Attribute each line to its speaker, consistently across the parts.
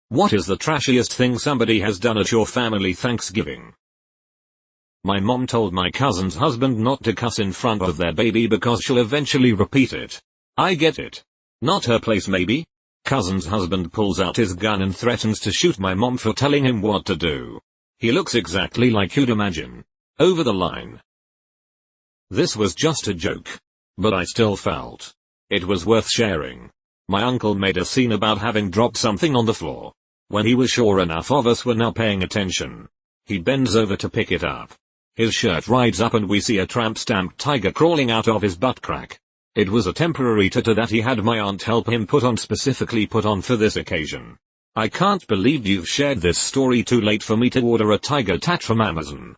Speaker 1: What is the trashiest thing somebody has done at your family Thanksgiving? My mom told my cousin's husband not to cuss in front of their baby because she'll eventually repeat it. I get it. Not her place maybe? Cousin's husband pulls out his gun and threatens to shoot my mom for telling him what to do. He looks exactly like you'd imagine. Over the line. This was just a joke. But I still felt it was worth sharing. My uncle made a scene about having dropped something on the floor. When he was sure enough of us were now paying attention, he bends over to pick it up. His shirt rides up and we see a tramp-stamped tiger crawling out of his butt crack. It was a temporary tattoo that he had my aunt help him specifically put on for this occasion. I can't believe you've shared this story too late for me to order a tiger tat from Amazon.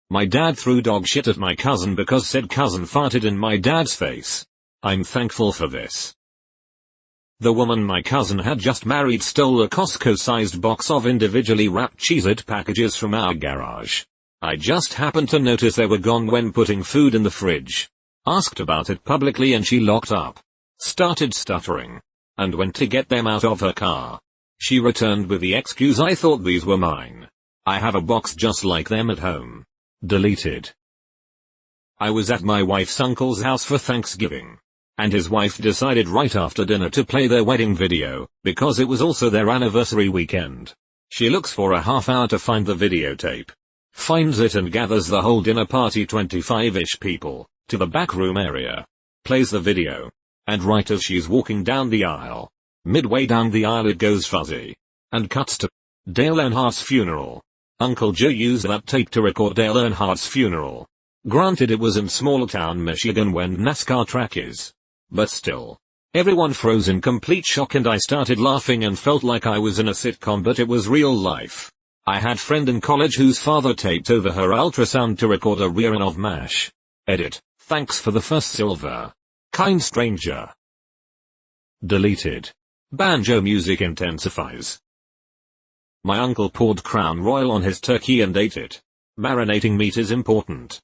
Speaker 1: My dad threw dog shit at my cousin because said cousin farted in my dad's face. I'm thankful for this. The woman my cousin had just married stole a Costco-sized box of individually wrapped Cheez-It packages from our garage. I just happened to notice they were gone when putting food in the fridge. Asked about it publicly and she locked up. Started stuttering. And went to get them out of her car. She returned with the excuse I thought these were mine. I have a box just like them at home. Deleted. I was at my wife's uncle's house for Thanksgiving. And his wife decided right after dinner to play their wedding video, because it was also their anniversary weekend. She looks for a half hour to find the videotape. Finds it and gathers the whole dinner party 25-ish people, to the back room area. Plays the video. And right as she's walking down the aisle, midway down the aisle it goes fuzzy. And cuts to Dale Earnhardt's funeral. Uncle Joe used that tape to record Dale Earnhardt's funeral. Granted it was in small town Michigan when NASCAR track is. But still. Everyone froze in complete shock and I started laughing and felt like I was in a sitcom but it was real life. I had friend in college whose father taped over her ultrasound to record a rearing of MASH. Edit. Thanks for the first silver. Kind stranger. Deleted. Banjo music intensifies. My uncle poured Crown Royal on his turkey and ate it. Marinating meat is important.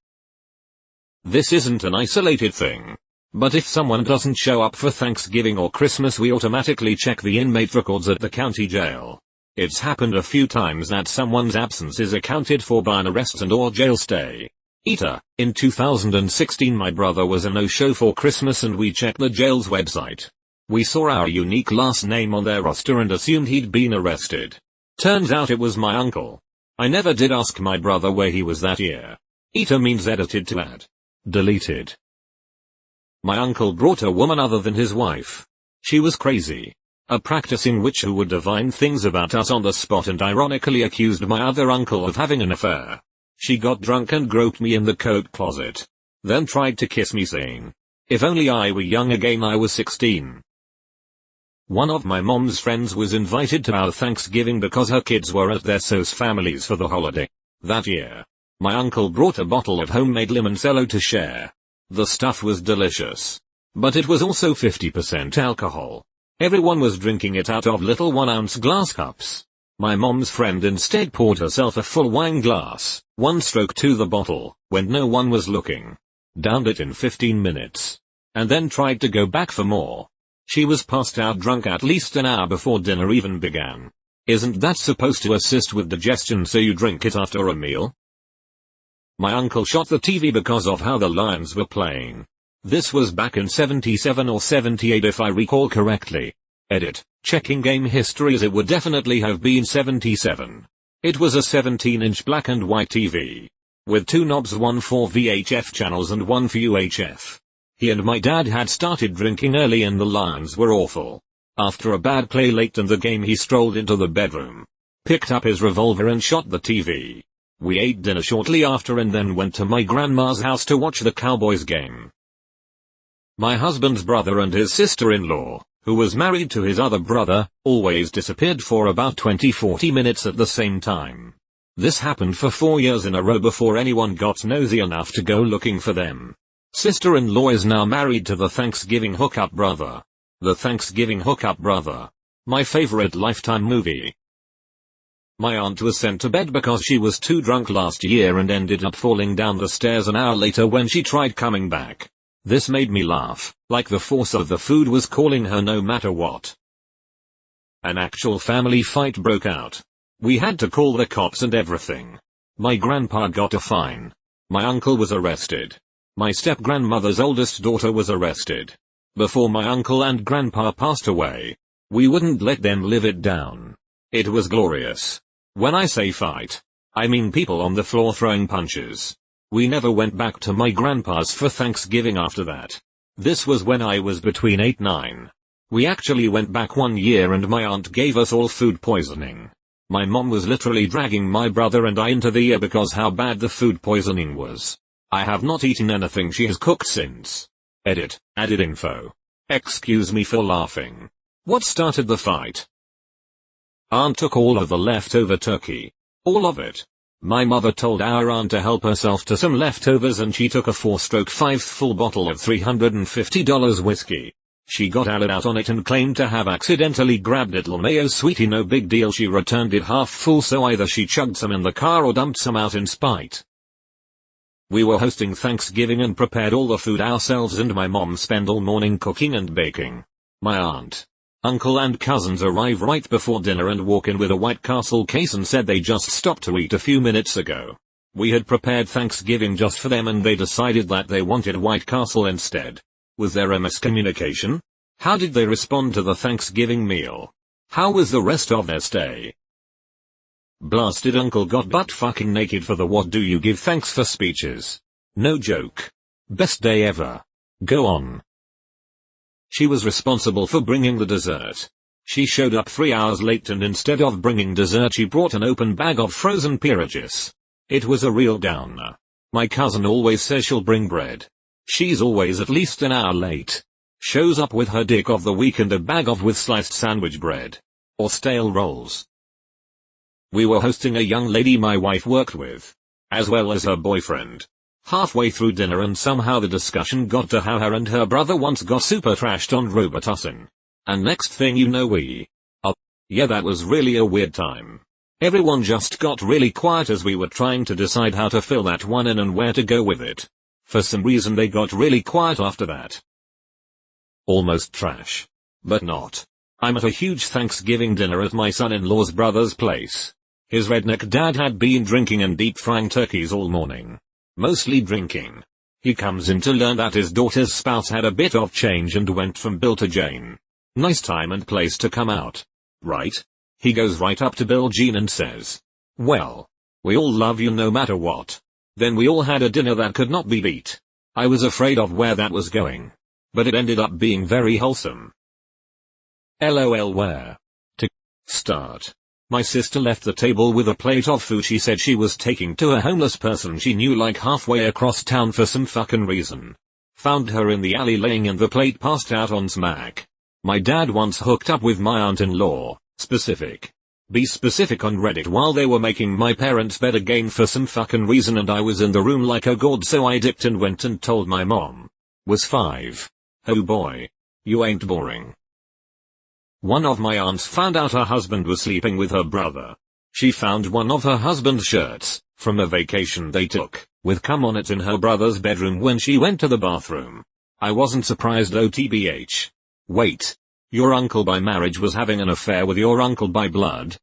Speaker 1: This isn't an isolated thing. But if someone doesn't show up for Thanksgiving or Christmas we automatically check the inmate records at the county jail. It's happened a few times that someone's absence is accounted for by an arrest and/or jail stay. Eater. In 2016 my brother was a no-show for Christmas and we checked the jail's website. We saw our unique last name on their roster and assumed he'd been arrested. Turns out it was my uncle. I never did ask my brother where he was that year. Eater means edited to add. Deleted. My uncle brought a woman other than his wife. She was crazy. A practicing witch who would divine things about us on the spot and ironically accused my other uncle of having an affair. She got drunk and groped me in the coat closet. Then tried to kiss me saying, "If only I were young again." I was 16. One of my mom's friends was invited to our Thanksgiving because her kids were at their SOS families for the holiday. That year, my uncle brought a bottle of homemade limoncello to share. The stuff was delicious. But it was also 50% alcohol. Everyone was drinking it out of little 1-ounce glass cups. My mom's friend instead poured herself a full wine glass, one stroke to the bottle, when no one was looking. Downed it in 15 minutes. And then tried to go back for more. She was passed out drunk at least an hour before dinner even began. Isn't that supposed to assist with digestion so you drink it after a meal? My uncle shot the TV because of how the Lions were playing. This was back in 77 or 78 if I recall correctly. Edit. Checking game history as it would definitely have been 77. It was a 17-inch black and white TV. With two knobs, one for VHF channels and one for UHF. He and my dad had started drinking early and the Lions were awful. After a bad play late in the game he strolled into the bedroom. Picked up his revolver and shot the TV. We ate dinner shortly after and then went to my grandma's house to watch the Cowboys game. My husband's brother and his sister-in-law, who was married to his other brother, always disappeared for about 20-40 minutes at the same time. This happened for 4 years in a row before anyone got nosy enough to go looking for them. Sister-in-law is now married to the Thanksgiving hookup brother. The Thanksgiving hookup brother. My favorite Lifetime movie. My aunt was sent to bed because she was too drunk last year and ended up falling down the stairs an hour later when she tried coming back. This made me laugh, like the force of the food was calling her no matter what. An actual family fight broke out. We had to call the cops and everything. My grandpa got a fine. My uncle was arrested. My step-grandmother's oldest daughter was arrested. Before my uncle and grandpa passed away, we wouldn't let them live it down. It was glorious. When I say fight, I mean people on the floor throwing punches. We never went back to my grandpa's for Thanksgiving after that. This was when I was between 8-9. We actually went back 1 year and my aunt gave us all food poisoning. My mom was literally dragging my brother and I into the ear because how bad the food poisoning was. I have not eaten anything she has cooked since. Edit, added info. Excuse me for laughing. What started the fight? Aunt took all of the leftover turkey. All of it. My mother told our aunt to help herself to some leftovers and she took a 4-stroke 5th full bottle of $350 whiskey. She got out on it and claimed to have accidentally grabbed it. Mayo sweetie, no big deal. She returned it half full, so either she chugged some in the car or dumped some out in spite. We were hosting Thanksgiving and prepared all the food ourselves and my mom spent all morning cooking and baking. My aunt, uncle and cousins arrive right before dinner and walk in with a White Castle case and said they just stopped to eat a few minutes ago. We had prepared Thanksgiving just for them and they decided that they wanted White Castle instead. Was there a miscommunication? How did they respond to the Thanksgiving meal? How was the rest of their stay? Blasted uncle got butt fucking naked for the what do you give thanks for speeches. No joke. Best day ever. Go on. She was responsible for bringing the dessert. She showed up 3 hours late and instead of bringing dessert she brought an open bag of frozen peerages. It was a real downer. My cousin always says she'll bring bread. She's always at least an hour late. Shows up with her dick of the week and a bag of with sliced sandwich bread. Or stale rolls. We were hosting a young lady my wife worked with. As well as her boyfriend. Halfway through dinner and somehow the discussion got to how her and her brother once got super trashed on Robitussin. And next thing you know yeah, that was really a weird time. Everyone just got really quiet as we were trying to decide how to fill that one in and where to go with it. For some reason they got really quiet after that. Almost trash. But not. I'm at a huge Thanksgiving dinner at my son-in-law's brother's place. His redneck dad had been drinking and deep frying turkeys all morning. Mostly drinking. He comes in to learn that his daughter's spouse had a bit of change and went from Bill to Jane. Nice time and place to come out. Right? He goes right up to Bill Jean and says, "Well, we all love you no matter what." Then we all had a dinner that could not be beat. I was afraid of where that was going. But it ended up being very wholesome. LOL where? To start. My sister left the table with a plate of food she said she was taking to a homeless person she knew like halfway across town for some fucking reason. Found her in the alley laying and the plate passed out on smack. My dad once hooked up with my aunt-in-law, be specific on Reddit while they were making my parents' bed again for some fucking reason and I was in the room like a god so I dipped and went and told my mom. Was 5. Oh boy. You ain't boring. One of my aunts found out her husband was sleeping with her brother. She found one of her husband's shirts, from a vacation they took, with cum on it in her brother's bedroom when she went to the bathroom. I wasn't surprised OTBH. Wait. Your uncle by marriage was having an affair with your uncle by blood?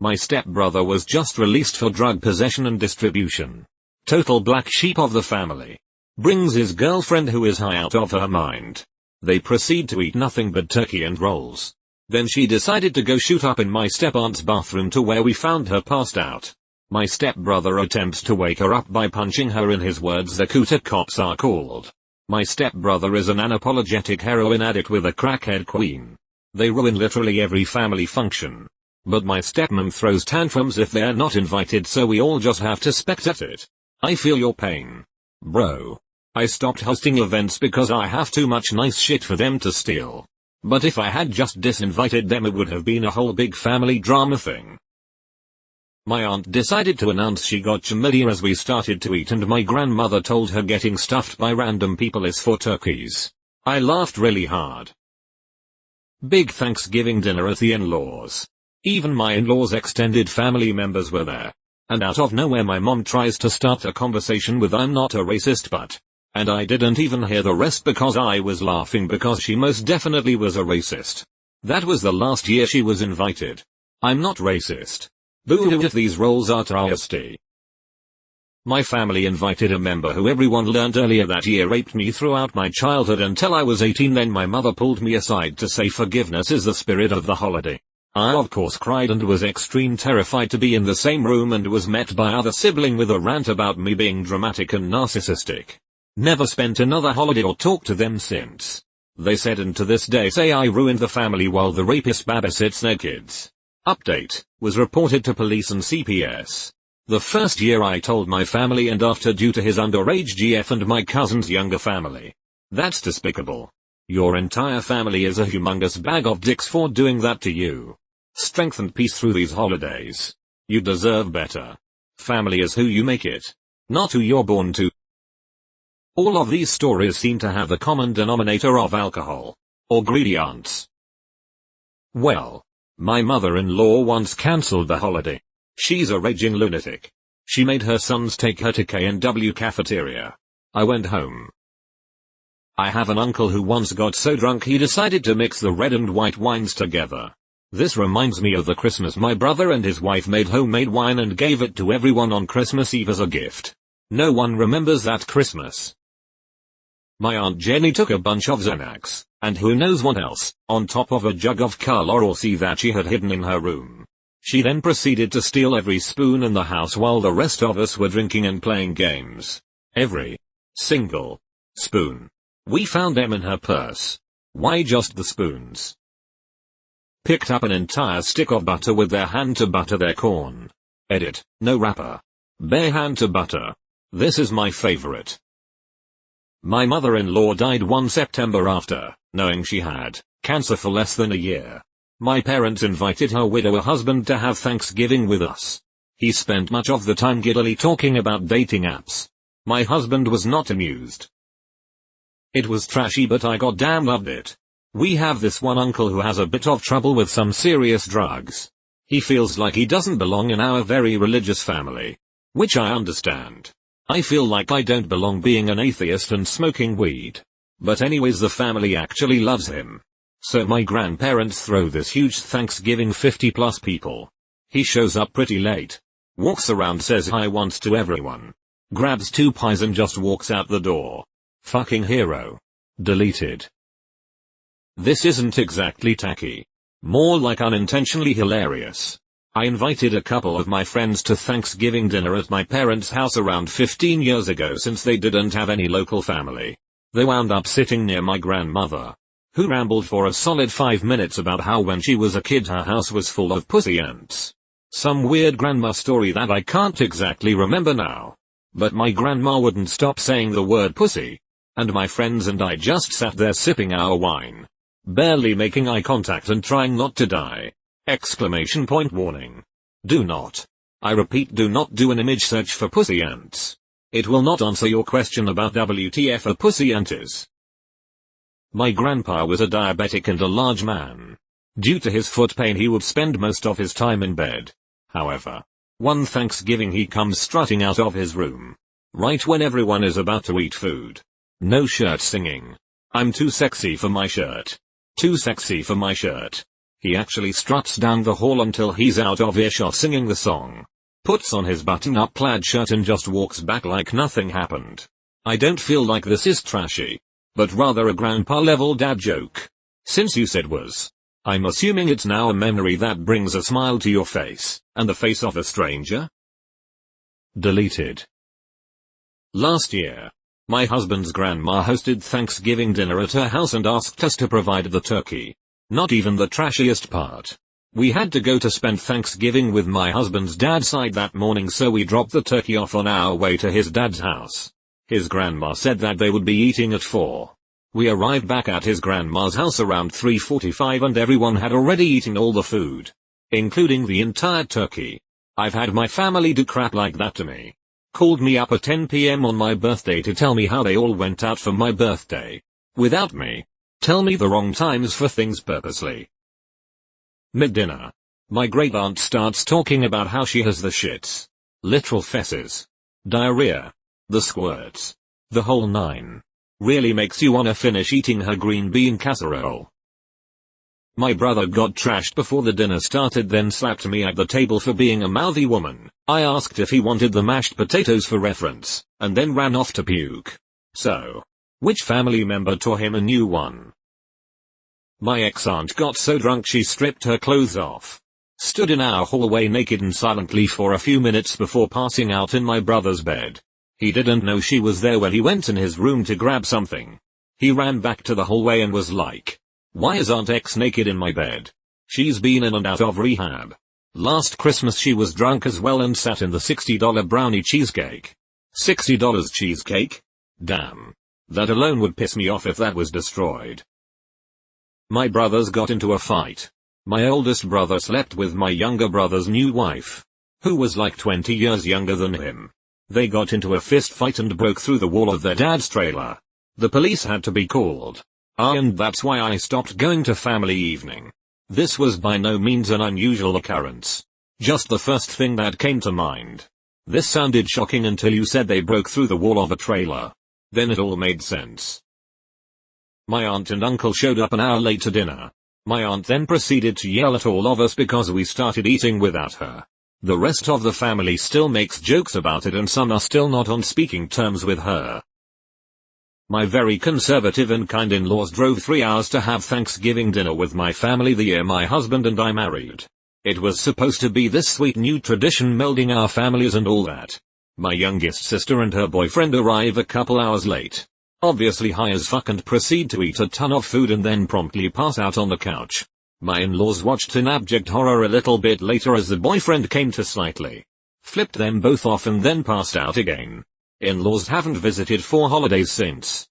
Speaker 1: My stepbrother was just released for drug possession and distribution. Total black sheep of the family. Brings his girlfriend who is high out of her mind. They proceed to eat nothing but turkey and rolls. Then she decided to go shoot up in my step-aunt's bathroom to where we found her passed out. My stepbrother attempts to wake her up by punching her in his words the cooter cops are called. My stepbrother is an unapologetic heroin addict with a crackhead queen. They ruin literally every family function. But my stepmom throws tantrums if they're not invited so we all just have to spectate it. I feel your pain. Bro. I stopped hosting events because I have too much nice shit for them to steal. But if I had just disinvited them it would have been a whole big family drama thing. My aunt decided to announce she got chlamydia as we started to eat and my grandmother told her getting stuffed by random people is for turkeys. I laughed really hard. Big Thanksgiving dinner at the in-laws. Even my in-laws' extended family members were there. And out of nowhere my mom tries to start a conversation with "I'm not a racist but." And I didn't even hear the rest because I was laughing because she most definitely was a racist. That was the last year she was invited. I'm not racist. Boo if these roles are trashiest. My family invited a member who everyone learned earlier that year raped me throughout my childhood until I was 18. Then my mother pulled me aside to say forgiveness is the spirit of the holiday. I of course cried and was extreme terrified to be in the same room, and was met by other sibling with a rant about me being dramatic and narcissistic. Never spent another holiday or talked to them since. They said and to this day say I ruined the family while the rapist babysits their kids. Update, was reported to police and CPS. The first year I told my family, and after due to his underage GF and my cousin's younger family. That's despicable. Your entire family is a humongous bag of dicks for doing that to you. Strength and peace through these holidays. You deserve better. Family is who you make it, not who you're born to. All of these stories seem to have the common denominator of alcohol. Or greedy aunts. Well, my mother-in-law once cancelled the holiday. She's a raging lunatic. She made her sons take her to K&W cafeteria. I went home. I have an uncle who once got so drunk he decided to mix the red and white wines together. This reminds me of the Christmas my brother and his wife made homemade wine and gave it to everyone on Christmas Eve as a gift. No one remembers that Christmas. My Aunt Jenny took a bunch of Xanax, and who knows what else, on top of a jug of Carla or C that she had hidden in her room. She then proceeded to steal every spoon in the house while the rest of us were drinking and playing games. Every single spoon. We found them in her purse. Why just the spoons? Picked up an entire stick of butter with their hand to butter their corn. Edit, no wrapper. Bare hand to butter. This is my favorite. My mother-in-law died one September after knowing she had cancer for less than a year. My parents invited her widower husband to have Thanksgiving with us. He spent much of the time giddily talking about dating apps. My husband was not amused. It was trashy, but I goddamn loved it. We have this one uncle who has a bit of trouble with some serious drugs. He feels like he doesn't belong in our very religious family. Which I understand. I feel like I don't belong being an atheist and smoking weed. But anyways, the family actually loves him. So my grandparents throw this huge Thanksgiving 50+ people. He shows up pretty late. Walks around, says hi once to everyone. Grabs 2 pies and just walks out the door. Fucking hero. Deleted. This isn't exactly tacky. More like unintentionally hilarious. I invited a couple of my friends to Thanksgiving dinner at my parents' house around 15 years ago since they didn't have any local family. They wound up sitting near my grandmother, who rambled for a solid 5 minutes about how when she was a kid her house was full of pussy ants. Some weird grandma story that I can't exactly remember now. But my grandma wouldn't stop saying the word pussy. And my friends and I just sat there sipping our wine. Barely making eye contact and trying not to die. Exclamation point warning. Do not. I repeat, do not do an image search for pussy ants. It will not answer your question about WTF a pussy ant is. My grandpa was a diabetic and a large man. Due to his foot pain he would spend most of his time in bed. However, one Thanksgiving he comes strutting out of his room. Right when everyone is about to eat food. No shirt singing. I'm too sexy for my shirt. Too sexy for my shirt. He actually struts down the hall until he's out of earshot singing the song. Puts on his button-up plaid shirt and just walks back like nothing happened. I don't feel like this is trashy, but rather a grandpa-level dad joke. Since you said was, I'm assuming it's now a memory that brings a smile to your face, and the face of a stranger? Deleted. Last year, my husband's grandma hosted Thanksgiving dinner at her house and asked us to provide the turkey. Not even the trashiest part. We had to go to spend Thanksgiving with my husband's dad's side that morning, so we dropped the turkey off on our way to his dad's house. His grandma said that they would be eating at 4. We arrived back at his grandma's house around 3:45 and everyone had already eaten all the food, including the entire turkey. I've had my family do crap like that to me. Called me up at 10 p.m. on my birthday to tell me how they all went out for my birthday. Without me. Tell me the wrong times for things purposely. Mid-dinner. My great aunt starts talking about how she has the shits. Literal fesses. Diarrhea. The squirts. The whole 9. Really makes you wanna finish eating her green bean casserole. My brother got trashed before the dinner started, then slapped me at the table for being a mouthy woman. I asked if he wanted the mashed potatoes for reference, and then ran off to puke. So, which family member taught him a new one? My ex-aunt got so drunk she stripped her clothes off. Stood in our hallway naked and silently for a few minutes before passing out in my brother's bed. He didn't know she was there when he went in his room to grab something. He ran back to the hallway and was like, "Why is Aunt X naked in my bed? She's been in and out of rehab. Last Christmas she was drunk as well and sat in the $60 brownie cheesecake." $60 cheesecake? Damn. That alone would piss me off if that was destroyed. My brothers got into a fight. My oldest brother slept with my younger brother's new wife, who was like 20 years younger than him. They got into a fist fight and broke through the wall of their dad's trailer. The police had to be called. And that's why I stopped going to family evening. This was by no means an unusual occurrence. Just the first thing that came to mind. This sounded shocking until you said they broke through the wall of a trailer. Then it all made sense. My aunt and uncle showed up an hour late to dinner. My aunt then proceeded to yell at all of us because we started eating without her. The rest of the family still makes jokes about it and some are still not on speaking terms with her. My very conservative and kind in-laws drove 3 hours to have Thanksgiving dinner with my family the year my husband and I married. It was supposed to be this sweet new tradition melding our families and all that. My youngest sister and her boyfriend arrive a couple hours late. Obviously high as fuck and proceed to eat a ton of food and then promptly pass out on the couch. My in-laws watched in abject horror a little bit later as the boyfriend came to slightly flipped them both off and then passed out again. In-laws haven't visited for holidays since.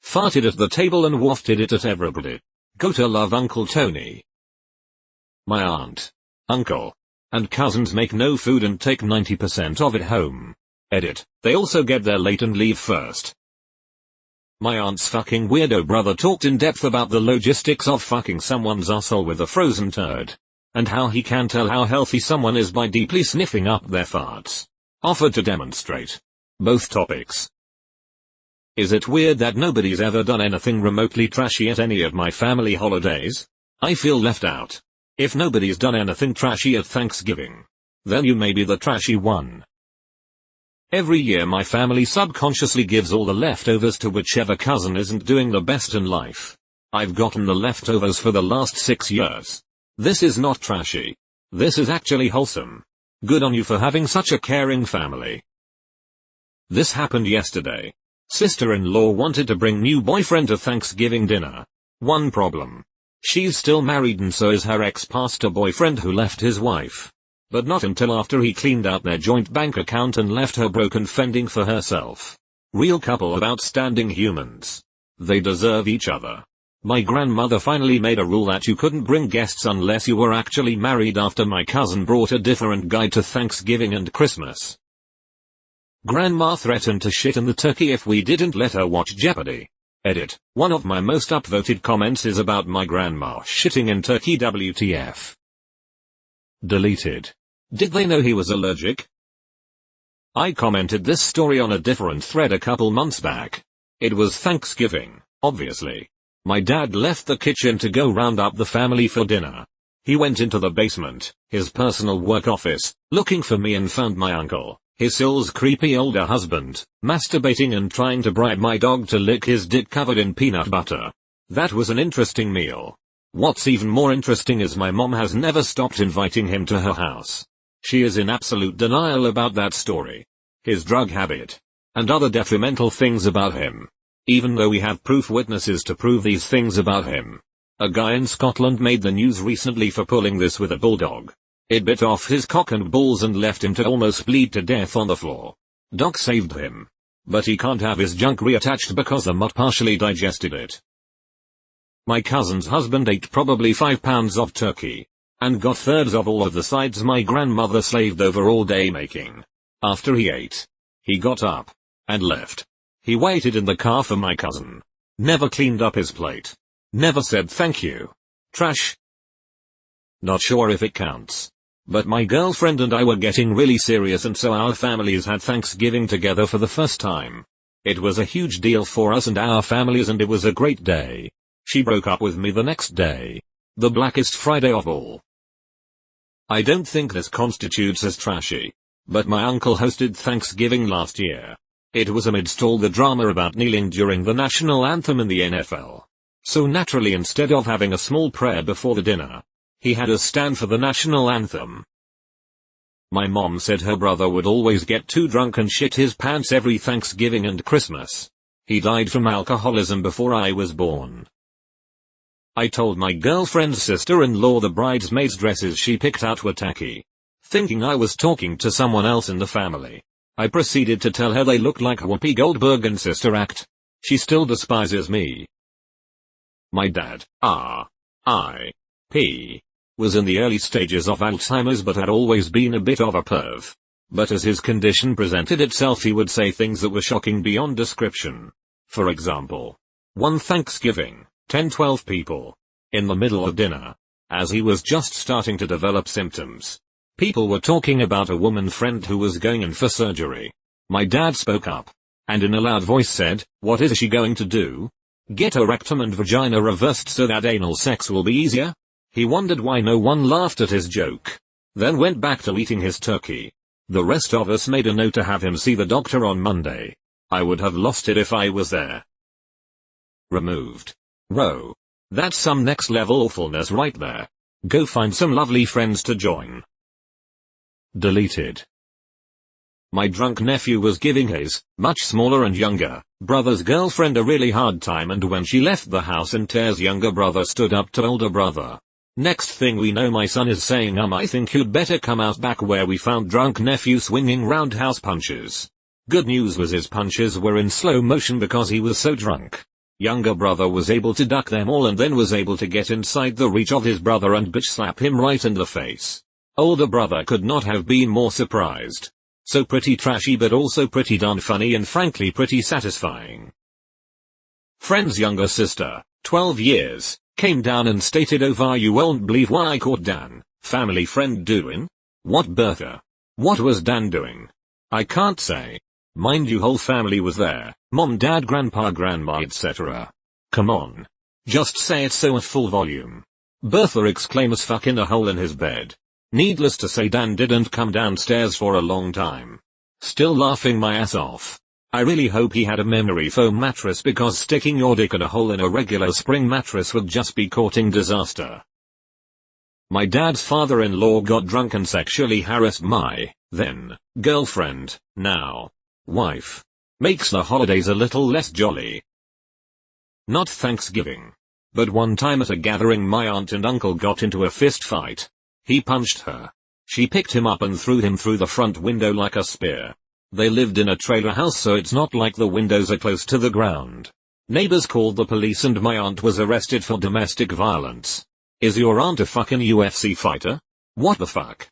Speaker 1: Farted at the table and wafted it at everybody. Gotta love Uncle Tony. My aunt, uncle, and cousins make no food and take 90% of it home. Edit. They also get there late and leave first. My aunt's fucking weirdo brother talked in depth about the logistics of fucking someone's asshole with a frozen turd. And how he can tell how healthy someone is by deeply sniffing up their farts. Offered to demonstrate. Both topics. Is it weird that nobody's ever done anything remotely trashy at any of my family holidays? I feel left out. If nobody's done anything trashy at Thanksgiving, then you may be the trashy one. Every year my family subconsciously gives all the leftovers to whichever cousin isn't doing the best in life. I've gotten the leftovers for the last 6 years. This is not trashy. This is actually wholesome. Good on you for having such a caring family. This happened yesterday. Sister-in-law wanted to bring new boyfriend to Thanksgiving dinner. One problem. She's still married and so is her ex-pastor boyfriend who left his wife. But not until after he cleaned out their joint bank account and left her broke and fending for herself. Real couple of outstanding humans. They deserve each other. My grandmother finally made a rule that you couldn't bring guests unless you were actually married after my cousin brought a different guy to Thanksgiving and Christmas. Grandma threatened to shit in the turkey if we didn't let her watch Jeopardy. Edit. One of my most upvoted comments is about my grandma shitting in turkey WTF. Deleted. Did they know he was allergic? I commented this story on a different thread a couple months back. It was Thanksgiving, obviously. My dad left the kitchen to go round up the family for dinner. He went into the basement, his personal work office, looking for me and found my uncle, his Sill's creepy older husband, masturbating and trying to bribe my dog to lick his dick covered in peanut butter. That was an interesting meal. What's even more interesting is my mom has never stopped inviting him to her house. She is in absolute denial about that story, his drug habit, and other detrimental things about him. Even though we have proof witnesses to prove these things about him. A guy in Scotland made the news recently for pulling this with a bulldog. It bit off his cock and balls and left him to almost bleed to death on the floor. Dog saved him. But he can't have his junk reattached because the mutt partially digested it. My cousin's husband ate probably 5 pounds of turkey. And got thirds of all of the sides my grandmother slaved over all day making. After he ate, he got up and left. He waited in the car for my cousin. Never cleaned up his plate. Never said thank you. Trash. Not sure if it counts. But my girlfriend and I were getting really serious and so our families had Thanksgiving together for the first time. It was a huge deal for us and our families and it was a great day. She broke up with me the next day. The blackest Friday of all. I don't think this constitutes as trashy. But my uncle hosted Thanksgiving last year. It was amidst all the drama about kneeling during the national anthem in the NFL. So naturally, instead of having a small prayer before the dinner, he had us stand for the national anthem. My mom said her brother would always get too drunk and shit his pants every Thanksgiving and Christmas. He died from alcoholism before I was born. I told my girlfriend's sister-in-law the bridesmaids' dresses she picked out were tacky. Thinking I was talking to someone else in the family, I proceeded to tell her they looked like Whoopi Goldberg and Sister Act. She still despises me. My dad, R.I.P., was in the early stages of Alzheimer's but had always been a bit of a perv. But as his condition presented itself, he would say things that were shocking beyond description. For example, one Thanksgiving, 10-12 people, in the middle of dinner, as he was just starting to develop symptoms. People were talking about a woman friend who was going in for surgery. My dad spoke up, and in a loud voice said, "What is she going to do? Get her rectum and vagina reversed so that anal sex will be easier?" He wondered why no one laughed at his joke. Then went back to eating his turkey. The rest of us made a note to have him see the doctor on Monday. I would have lost it if I was there. Removed. Row. That's some next level awfulness right there. Go find some lovely friends to join. Deleted. My drunk nephew was giving his, much smaller and younger, brother's girlfriend a really hard time, and when she left the house in tears, younger brother stood up to older brother. Next thing we know, my son is saying, I think you'd better come out back, where we found drunk nephew swinging roundhouse punches. Good news was his punches were in slow motion because he was so drunk. Younger brother was able to duck them all and then was able to get inside the reach of his brother and bitch slap him right in the face. Older brother could not have been more surprised. So pretty trashy, but also pretty darn funny and frankly pretty satisfying. Friend's younger sister, 12 years, came down and stated, "Oh, you won't believe what I caught Dan, family friend, doing." What, Bertha? What was Dan doing? I can't say. Mind you, whole family was there. Mom, dad, grandpa, grandma, etc. Come on. Just say it so at full volume. Bertha exclaims fuck in a hole in his bed. Needless to say, Dan didn't come downstairs for a long time. Still laughing my ass off. I really hope he had a memory foam mattress, because sticking your dick in a hole in a regular spring mattress would just be courting disaster. My dad's father-in-law got drunk and sexually harassed my, then, girlfriend, now, wife. Makes the holidays a little less jolly. Not Thanksgiving. But one time at a gathering, my aunt and uncle got into a fist fight. He punched her. She picked him up and threw him through the front window like a spear. They lived in a trailer house, so it's not like the windows are close to the ground. Neighbors called the police and my aunt was arrested for domestic violence. Is your aunt a fucking UFC fighter? What the fuck?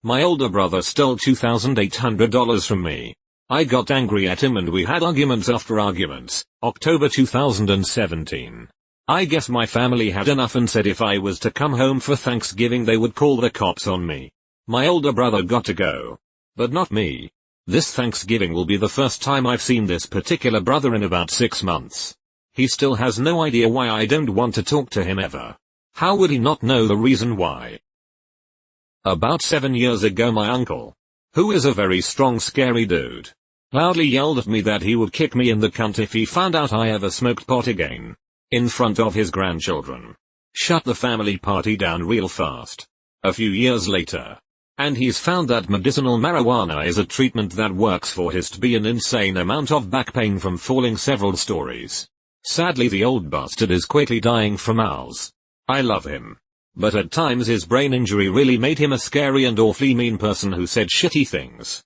Speaker 1: My older brother stole $2,800 from me. I got angry at him and we had arguments after arguments. October 2017. I guess my family had enough and said if I was to come home for Thanksgiving they would call the cops on me. My older brother got to go. But not me. This Thanksgiving will be the first time I've seen this particular brother in about 6 months. He still has no idea why I don't want to talk to him ever. How would he not know the reason why? About 7 years ago, my uncle, who is a very strong, scary dude, loudly yelled at me that he would kick me in the cunt if he found out I ever smoked pot again, in front of his grandchildren. Shut the family party down real fast. A few years later, and he's found that medicinal marijuana is a treatment that works for his to be an insane amount of back pain from falling several stories. Sadly, the old bastard is quickly dying from owls. I love him. But at times his brain injury really made him a scary and awfully mean person who said shitty things.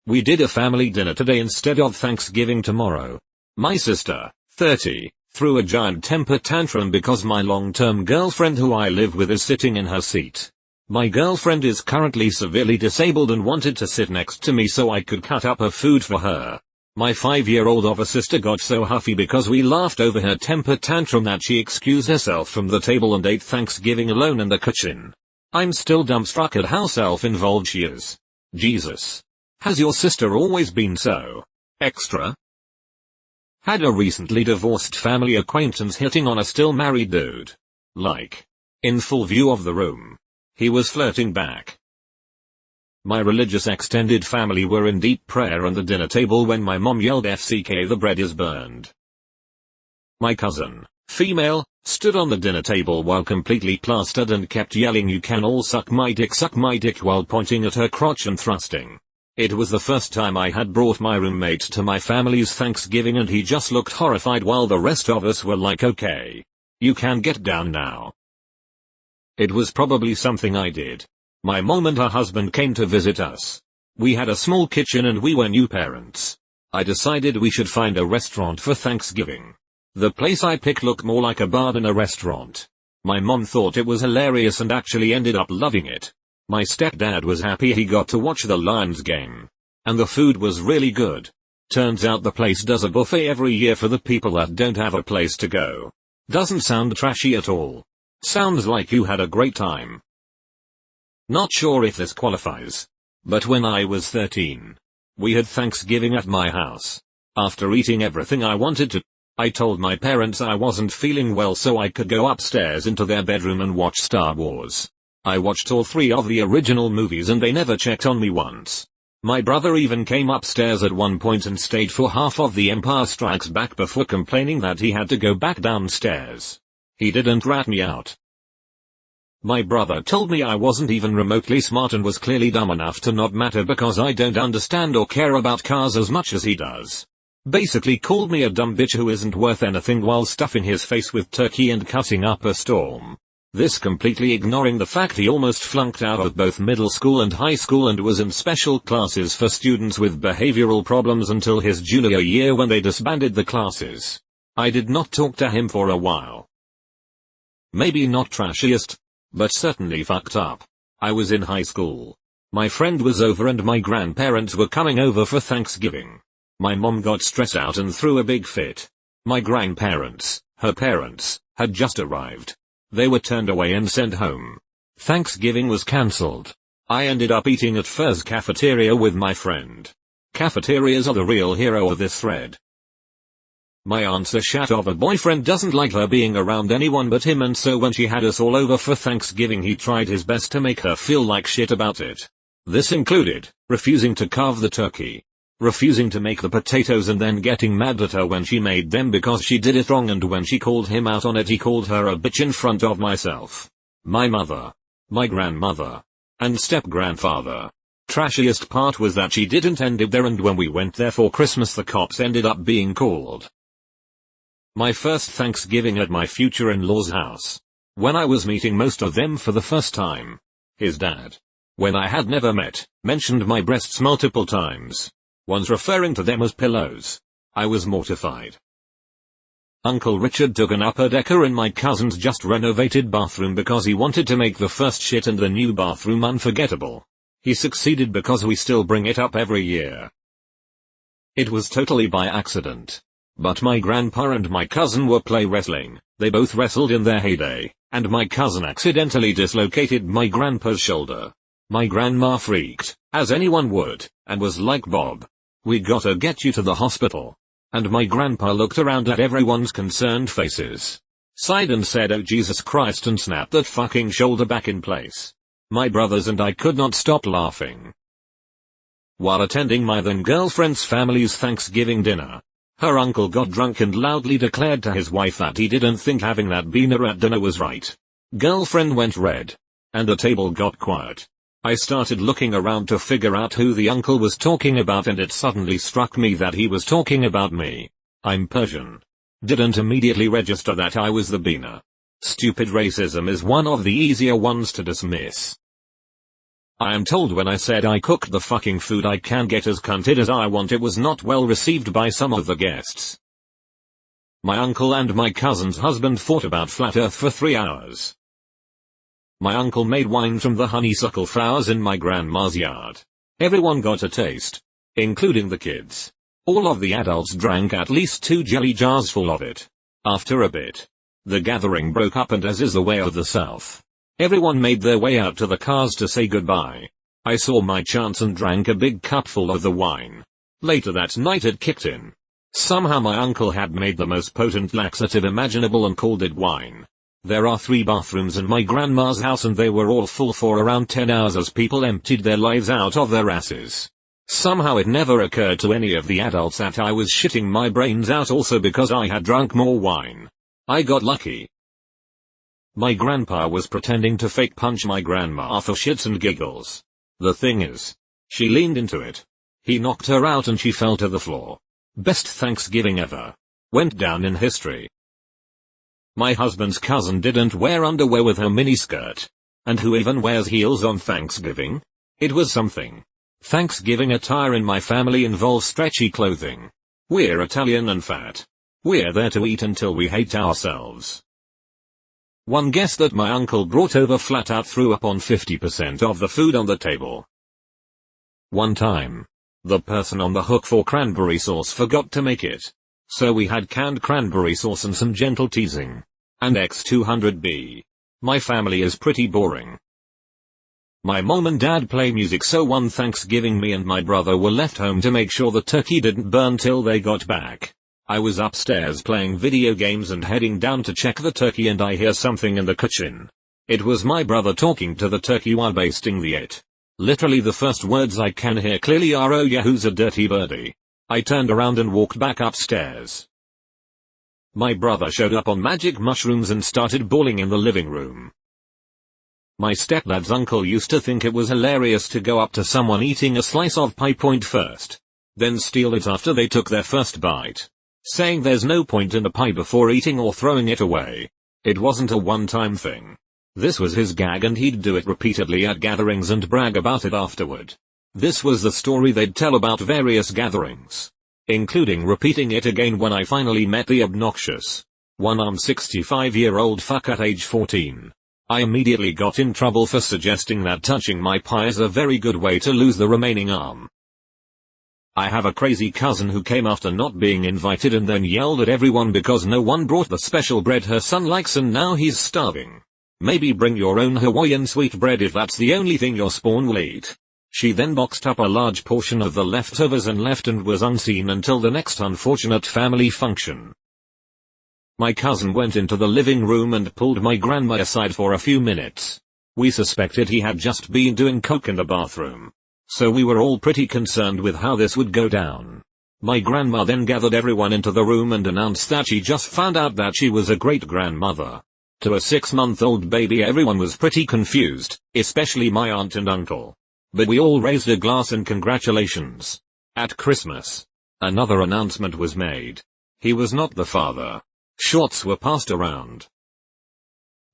Speaker 1: We did a family dinner today instead of Thanksgiving tomorrow. My sister, 30, threw a giant temper tantrum because my long-term girlfriend who I live with is sitting in her seat. My girlfriend is currently severely disabled and wanted to sit next to me so I could cut up her food for her. My 5-year-old of a sister got so huffy because we laughed over her temper tantrum that she excused herself from the table and ate Thanksgiving alone in the kitchen. I'm still dumbstruck at how self-involved she is. Jesus. Has your sister always been so extra? Had a recently divorced family acquaintance hitting on a still married dude. Like. In full view of the room. He was flirting back. My religious extended family were in deep prayer on the dinner table when my mom yelled FCK the bread is burned. My cousin, female, stood on the dinner table while completely plastered and kept yelling you can all suck my dick while pointing at her crotch and thrusting. It was the first time I had brought my roommate to my family's Thanksgiving and he just looked horrified while the rest of us were like okay. You can get down now. It was probably something I did. My mom and her husband came to visit us. We had a small kitchen and we were new parents. I decided we should find a restaurant for Thanksgiving. The place I picked looked more like a bar than a restaurant. My mom thought it was hilarious and actually ended up loving it. My stepdad was happy he got to watch the Lions game. And the food was really good. Turns out the place does a buffet every year for the people that don't have a place to go. Doesn't sound trashy at all. Sounds like you had a great time. Not sure if this qualifies. But when I was 13, we had Thanksgiving at my house. After eating everything I wanted to, I told my parents I wasn't feeling well so I could go upstairs into their bedroom and watch Star Wars. I watched all 3 of the original movies and they never checked on me once. My brother even came upstairs at one point and stayed for half of The Empire Strikes Back before complaining that he had to go back downstairs. He didn't rat me out. My brother told me I wasn't even remotely smart and was clearly dumb enough to not matter because I don't understand or care about cars as much as he does. Basically called me a dumb bitch who isn't worth anything while stuffing his face with turkey and cutting up a storm. This completely ignoring the fact he almost flunked out of both middle school and high school and was in special classes for students with behavioral problems until his junior year when they disbanded the classes. I did not talk to him for a while. Maybe not trashiest, but certainly fucked up. I was in high school. My friend was over and my grandparents were coming over for Thanksgiving. My mom got stressed out and threw a big fit. My grandparents, her parents, had just arrived. They were turned away and sent home. Thanksgiving was cancelled. I ended up eating at Fur's cafeteria with my friend. Cafeterias are the real hero of this thread. My aunt's a shat of a boyfriend doesn't like her being around anyone but him and so when she had us all over for Thanksgiving he tried his best to make her feel like shit about it. This included refusing to carve the turkey, refusing to make the potatoes and then getting mad at her when she made them because she did it wrong and when she called him out on it he called her a bitch in front of myself, my mother, my grandmother, and step-grandfather. Trashiest part was that she didn't end it there and when we went there for Christmas the cops ended up being called. My first Thanksgiving at my future in-law's house. When I was meeting most of them for the first time. His dad, when I had never met, mentioned my breasts multiple times. Once referring to them as pillows. I was mortified. Uncle Richard took an upper decker in my cousin's just renovated bathroom because he wanted to make the first shit in the new bathroom unforgettable. He succeeded because we still bring it up every year. It was totally by accident. But my grandpa and my cousin were play wrestling, they both wrestled in their heyday, and my cousin accidentally dislocated my grandpa's shoulder. My grandma freaked, as anyone would, and was like Bob. We gotta get you to the hospital. And my grandpa looked around at everyone's concerned faces. Sighed and said oh Jesus Christ and snapped that fucking shoulder back in place. My brothers and I could not stop laughing. While attending my then girlfriend's family's Thanksgiving dinner, her uncle got drunk and loudly declared to his wife that he didn't think having that beaner at dinner was right. Girlfriend went red. And the table got quiet. I started looking around to figure out who the uncle was talking about and it suddenly struck me that he was talking about me. I'm Persian. Didn't immediately register that I was the beaner. Stupid racism is one of the easier ones to dismiss. I am told when I said I cooked the fucking food I can get as cunted as I want it was not well received by some of the guests. My uncle and my cousin's husband fought about flat earth for 3 hours. My uncle made wine from the honeysuckle flowers in my grandma's yard. Everyone got a taste. Including the kids. All of the adults drank at least 2 jelly jars full of it. After a bit, the gathering broke up and as is the way of the South, everyone made their way out to the cars to say goodbye. I saw my chance and drank a big cupful of the wine. Later that night it kicked in. Somehow my uncle had made the most potent laxative imaginable and called it wine. There are 3 bathrooms in my grandma's house and they were all full for around 10 hours as people emptied their lives out of their asses. Somehow it never occurred to any of the adults that I was shitting my brains out also because I had drunk more wine. I got lucky. My grandpa was pretending to fake punch my grandma for shits and giggles. The thing is, she leaned into it. He knocked her out and she fell to the floor. Best Thanksgiving ever. Went down in history. My husband's cousin didn't wear underwear with her miniskirt. And who even wears heels on Thanksgiving? It was something. Thanksgiving attire in my family involves stretchy clothing. We're Italian and fat. We're there to eat until we hate ourselves. One guest that my uncle brought over flat out threw up on 50% of the food on the table. One time, the person on the hook for cranberry sauce forgot to make it. So we had canned cranberry sauce and some gentle teasing. And X200B. My family is pretty boring. My mom and dad play music, so one Thanksgiving me and my brother were left home to make sure the turkey didn't burn till they got back. I was upstairs playing video games and heading down to check the turkey and I hear something in the kitchen. It was my brother talking to the turkey while basting the it. Literally the first words I can hear clearly are, "Oh yeah, who's a dirty birdie?" I turned around and walked back upstairs. My brother showed up on magic mushrooms and started bawling in the living room. My stepdad's uncle used to think it was hilarious to go up to someone eating a slice of pie point first, then steal it after they took their first bite, saying there's no point in the pie before eating or throwing it away. It wasn't a one-time thing. This was his gag and he'd do it repeatedly at gatherings and brag about it afterward. This was the story they'd tell about various gatherings, including repeating it again when I finally met the obnoxious, one-armed 65-year-old fuck at age 14. I immediately got in trouble for suggesting that touching my pie is a very good way to lose the remaining arm. I have a crazy cousin who came after not being invited and then yelled at everyone because no one brought the special bread her son likes and now he's starving. Maybe bring your own Hawaiian sweet bread if that's the only thing your spawn will eat. She then boxed up a large portion of the leftovers and left and was unseen until the next unfortunate family function. My cousin went into the living room and pulled my grandma aside for a few minutes. We suspected he had just been doing coke in the bathroom. So we were all pretty concerned with how this would go down. My grandma then gathered everyone into the room and announced that she just found out that she was a great-grandmother to a 6-month-old baby. Everyone was pretty confused, especially my aunt and uncle. But we all raised a glass in congratulations. At Christmas, another announcement was made. He was not the father. Shots were passed around.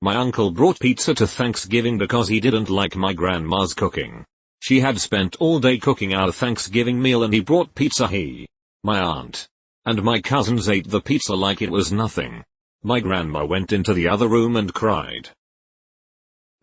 Speaker 1: My uncle brought pizza to Thanksgiving because he didn't like my grandma's cooking. She had spent all day cooking our Thanksgiving meal and he brought pizza. He, my aunt, and my cousins ate the pizza like it was nothing. My grandma went into the other room and cried.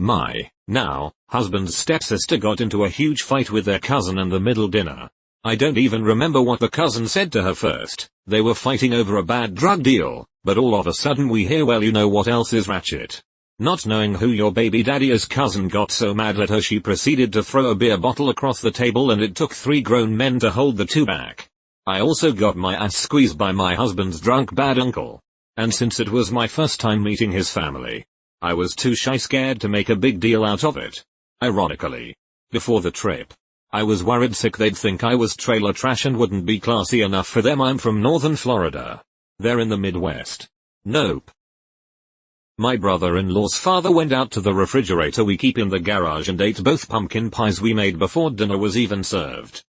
Speaker 1: My, now, husband's stepsister got into a huge fight with their cousin in the middle dinner. I don't even remember what the cousin said to her first. They were fighting over a bad drug deal, but all of a sudden we hear, "Well, you know what else is ratchet? Not knowing who your baby daddy is." Cousin got so mad at her she proceeded to throw a beer bottle across the table and it took 3 grown men to hold the two back. I also got my ass squeezed by my husband's drunk bad uncle. And since it was my first time meeting his family, I was too scared to make a big deal out of it. Ironically, before the trip, I was worried sick they'd think I was trailer trash and wouldn't be classy enough for them. I'm from northern Florida. They're in the Midwest. Nope. My brother-in-law's father went out to the refrigerator we keep in the garage and ate both pumpkin pies we made before dinner was even served.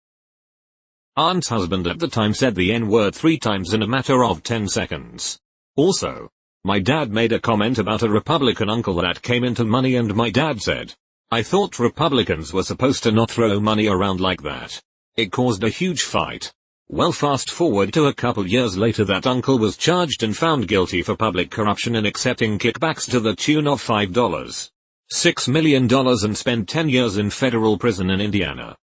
Speaker 1: Aunt's husband at the time said the N-word 3 times in a matter of 10 seconds. Also, my dad made a comment about a Republican uncle that came into money and my dad said, "I thought Republicans were supposed to not throw money around like that." It caused a huge fight. Well, fast forward to a couple years later, that uncle was charged and found guilty for public corruption and accepting kickbacks to the tune of $5.6 million and spent 10 years in federal prison in Indiana.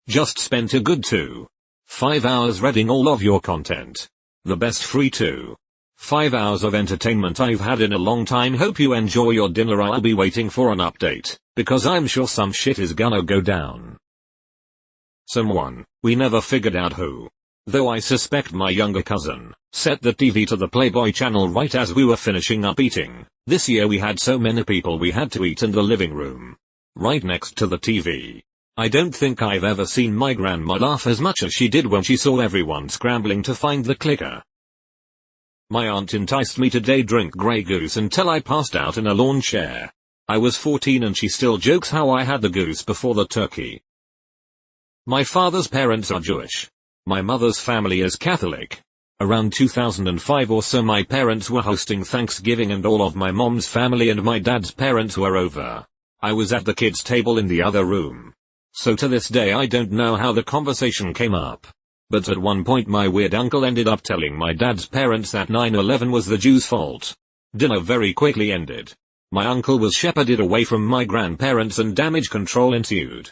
Speaker 1: Just spent a good 2.5 hours reading all of your content. The best free 2.5 hours of entertainment I've had in a long time. Hope you enjoy your dinner. I'll be waiting for an update, because I'm sure some shit is gonna go down. Someone, we never figured out who, Though I suspect my younger cousin set the TV to the Playboy channel right as we were finishing up eating. This year we had so many people we had to eat in the living room, right next to the TV. I don't think I've ever seen my grandma laugh as much as she did when she saw everyone scrambling to find the clicker. My aunt enticed me to day drink Grey Goose until I passed out in a lawn chair. I was 14 and she still jokes how I had the goose before the turkey. My father's parents are Jewish. My mother's family is Catholic. Around 2005 or so my parents were hosting Thanksgiving and all of my mom's family and my dad's parents were over. I was at the kids' table in the other room. So to this day I don't know how the conversation came up. But at one point my weird uncle ended up telling my dad's parents that 9/11 was the Jews' fault. Dinner very quickly ended. My uncle was shepherded away from my grandparents and damage control ensued.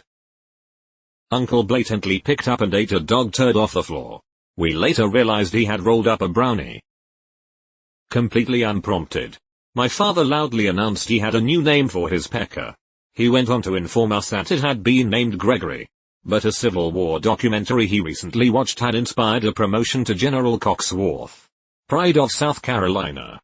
Speaker 1: Uncle blatantly picked up and ate a dog turd off the floor. We later realized he had rolled up a brownie. Completely unprompted, my father loudly announced he had a new name for his pecker. He went on to inform us that it had been named Gregory. But a Civil War documentary he recently watched had inspired a promotion to General Coxsworth, Pride of South Carolina.